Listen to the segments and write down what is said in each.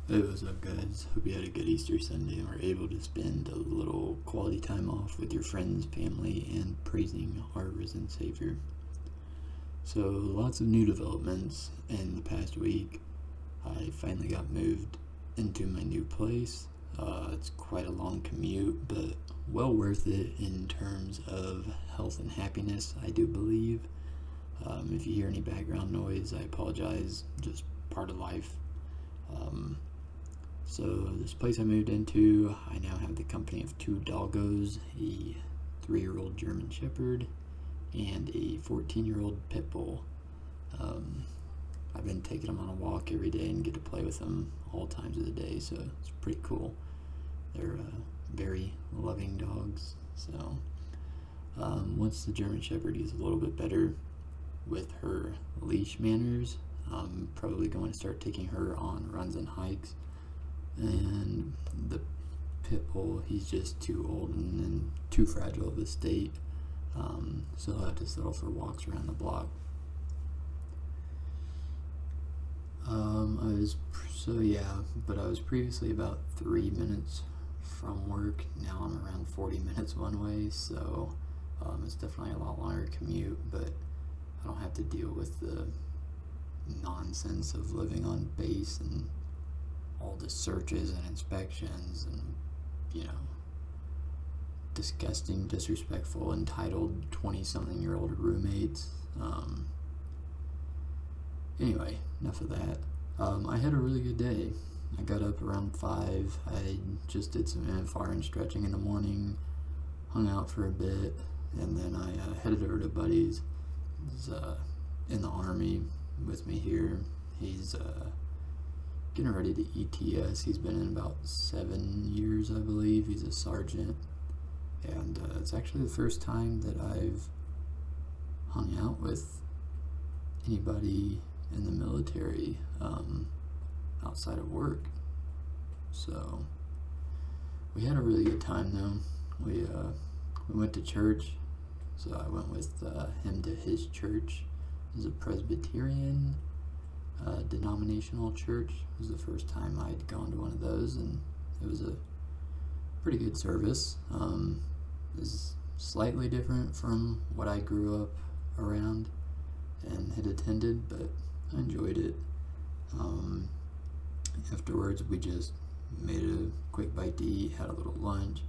Hey, what's up, guys? Hope you had a good Easter Sunday and were able to spend a little quality time off with your friends, family, and praising our risen Savior. So, lots of new developments in the past week. I finally got moved into my new place. It's quite a long commute, but well worth it in terms of health and happiness, I do believe. If you hear any background noise, I apologize, just part of life. So this place I moved into, I now have the company of two doggos, a 3-year-old German Shepherd and a 14-year-old Pit Bull. I've been taking them on a walk every day and get to play with them all times of the day, so it's pretty cool. They're very loving dogs. So once the German Shepherd gets a little bit better with her leash manners, I'm probably going to start taking her on runs and hikes. And the Pit Bull, he's just too old and too fragile of a state, so I'll have to settle for walks around the block. I was previously about 3 minutes from work. Now I'm around 40 minutes one way, so it's definitely a lot longer commute, but I don't have to deal with the nonsense of living on base and all the searches and inspections and, disgusting, disrespectful, entitled 20-something-year-old roommates. Anyway, enough of that. I had a really good day. I got up around 5. I just did some NFR and stretching in the morning, hung out for a bit, and then I headed over to Buddy's. He's in the Army with me here. He's getting ready to ETS. He's been in about 7 years, I believe. He's a sergeant, and it's actually the first time that I've hung out with anybody in the military outside of work. So we had a really good time though. We went to church, so I went with him to his church. It was a Presbyterian denominational church. It was the first time I'd gone to one of those, and it was a pretty good service. It was slightly different from what I grew up around and had attended, but I enjoyed it. Afterwards, we just made a quick bite to eat, had a little lunch,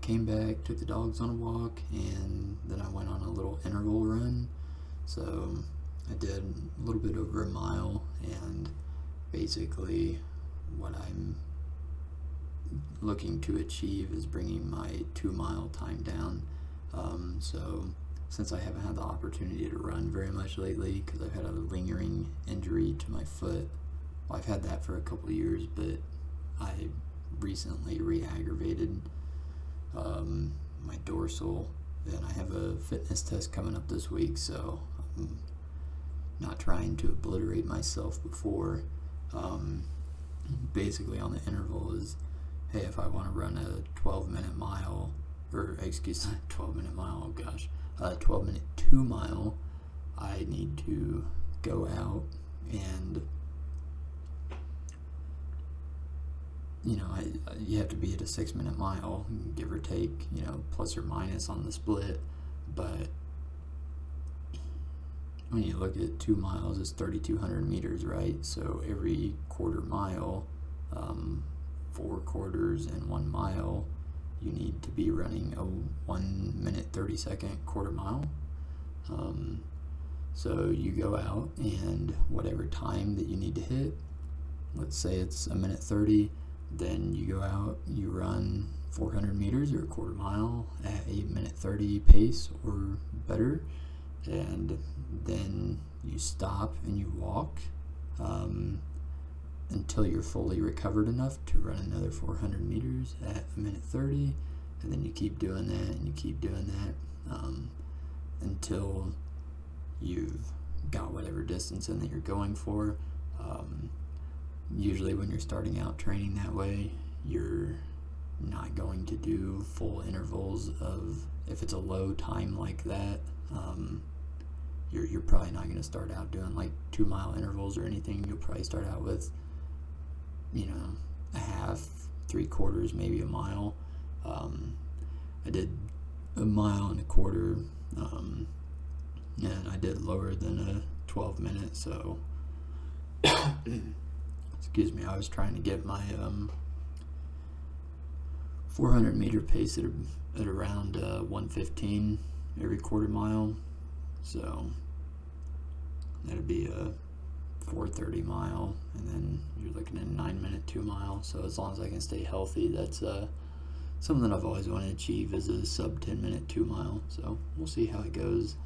came back, took the dogs on a walk, and then I went on a little interval run. So I did a little bit over a mile, and basically what I'm looking to achieve is bringing my 2-mile time down. So since I haven't had the opportunity to run very much lately because I've had a lingering injury to my foot, well, I've had that for a couple of years, but I recently re-aggravated my dorsal, and I have a fitness test coming up this week, so I'm not trying to obliterate myself before. Basically on the interval is, hey, if I want to run a 12-minute mile, or excuse me, 12-minute mile, oh gosh, 12-minute 2-mile, I need to go out and, you have to be at a 6-minute mile, give or take, plus or minus on the split, but when you look at 2 miles, it's 3,200 meters, right? So every quarter mile, 4 quarters and 1 mile, you need to be running a 1 minute 30-second quarter mile. So you go out, and whatever time that you need to hit, let's say it's 1 minute 30, then you go out, you run 400 meters or a quarter mile at 1 minute 30 pace or better, and then you stop and you walk until you're fully recovered enough to run another 400 meters at 1 minute 30, and then you keep doing that and you keep doing that until you've got whatever distance in that you're going for. Usually when you're starting out training that way, you're not going to do full intervals of, if it's a low time like that, you're probably not going to start out doing like 2-mile intervals or anything. You'll probably start out with a half, 3/4, maybe a mile. I did a mile and a quarter, and I did lower than a 12 minute, so excuse me, I was trying to get my 400 meter pace at around 1:15 every quarter mile, so that'd be a 4:30 mile, and then you're looking at a 9-minute 2 mile. So as long as I can stay healthy, that's something that I've always wanted to achieve, is a sub 10-minute 2 mile. So we'll see how it goes.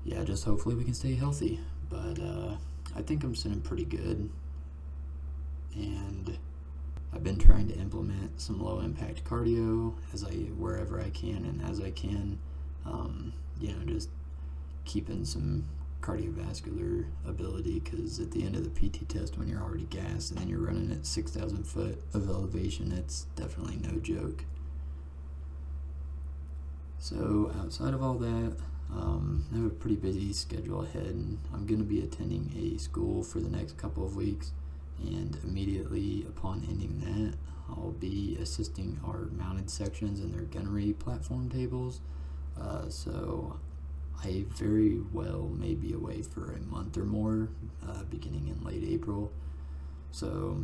Yeah, just hopefully we can stay healthy. But I think I'm sitting pretty good, and I've been trying to implement some low impact cardio wherever I can and as I can. Just keeping some cardiovascular ability, because at the end of the PT test, when you're already gassed and then you're running at 6,000 foot of elevation, it's definitely no joke. So outside of all that, I have a pretty busy schedule ahead, and I'm going to be attending a school for the next couple of weeks, and immediately upon ending that, I'll be assisting our mounted sections in their gunnery platform tables. So I very well may be away for a month or more, beginning in late April. So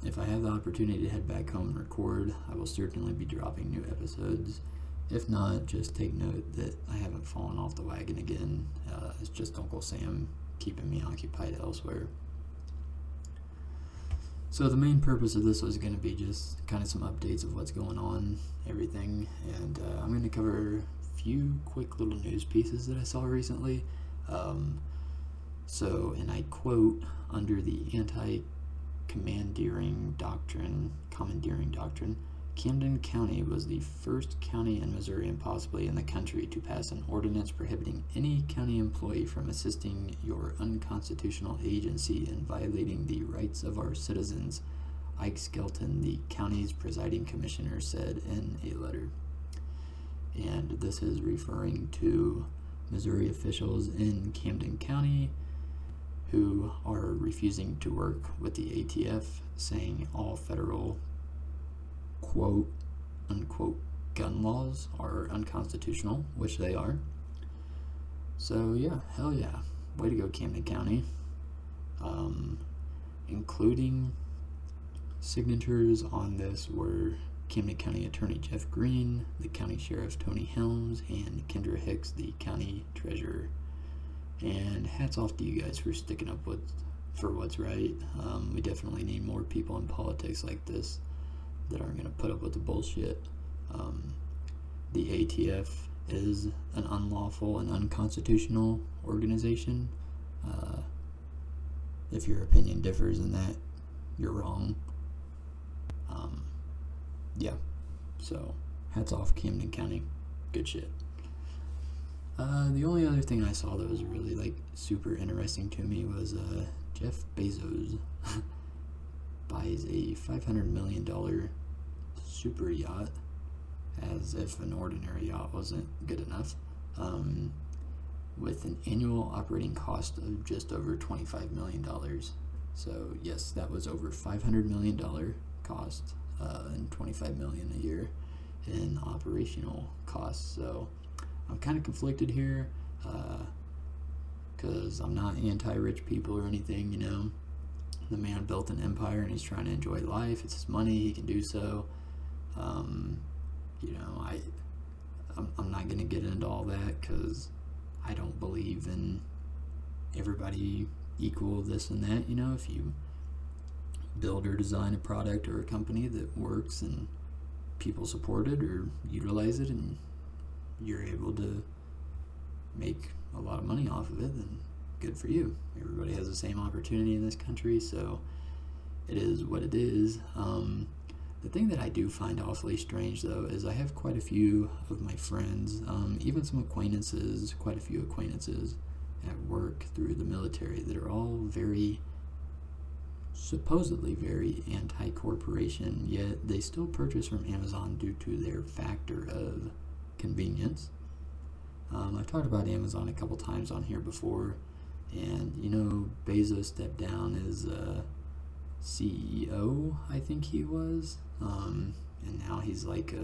if I have the opportunity to head back home and record, I will certainly be dropping new episodes. If not, just take note that I haven't fallen off the wagon again. It's just Uncle Sam keeping me occupied elsewhere. So the main purpose of this was going to be just kind of some updates of what's going on, everything, and I'm going to cover few quick little news pieces that I saw recently. And I quote, under the anti-commandeering doctrine, Camden County was the first county in Missouri and possibly in the country to pass an ordinance prohibiting any county employee from assisting your unconstitutional agency in violating the rights of our citizens, Ike Skelton, the county's presiding commissioner, said in a letter. And this is referring to Missouri officials in Camden County who are refusing to work with the ATF, saying all federal quote unquote gun laws are unconstitutional, which they are. So yeah, hell yeah, way to go Camden County. Including signatures on this were Camden County Attorney Jeff Green, the County Sheriff Tony Helms, and Kendra Hicks, the County Treasurer. And hats off to you guys for sticking up for what's right. We definitely need more people in politics like this that aren't going to put up with the bullshit. The ATF is an unlawful and unconstitutional organization. If your opinion differs in that, you're wrong. Yeah, so hats off Camden County, good shit. The only other thing I saw that was really super interesting to me was Jeff Bezos buys a $500 million super yacht, as if an ordinary yacht wasn't good enough, with an annual operating cost of just over $25 million. So yes, that was over $500 million cost, and $25 million a year in operational costs. So I'm kind of conflicted here, because I'm not anti-rich people or anything. The man built an empire and he's trying to enjoy life. It's his money, he can do so. I'm not going to get into all that, because I don't believe in everybody equal this and that. If you build or design a product or a company that works and people support it or utilize it, and you're able to make a lot of money off of it, then good for you. Everybody has the same opportunity in this country, so it is what it is. The thing that I do find awfully strange, though, is I have quite a few of my friends, even some acquaintances, quite a few acquaintances at work through the military, that are all supposedly very anti-corporation, yet they still purchase from Amazon due to their factor of convenience. I've talked about Amazon a couple times on here before, and Bezos stepped down as CEO, I think he was, and now he's like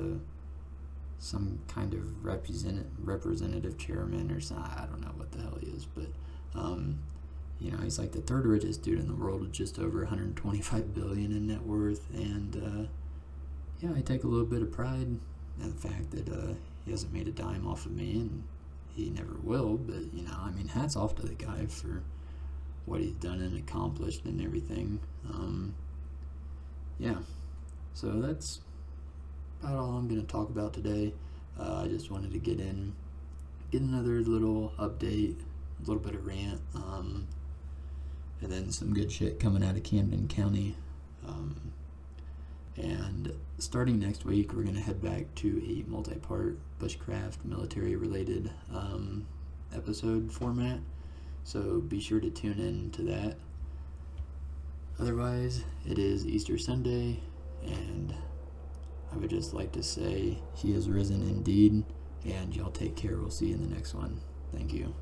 some kind of representative chairman or something. I don't know what the hell he is, but he's like the third richest dude in the world with just over 125 billion in net worth, and I take a little bit of pride in the fact that he hasn't made a dime off of me, and he never will. But hats off to the guy for what he's done and accomplished and everything. So that's about all I'm going to talk about today. I just wanted to get another little update, a little bit of rant, and then some good shit coming out of Camden County. And starting next week, we're going to head back to a multi-part bushcraft military-related episode format. So be sure to tune in to that. Otherwise, it is Easter Sunday, and I would just like to say, He is risen indeed, and y'all take care. We'll see you in the next one. Thank you.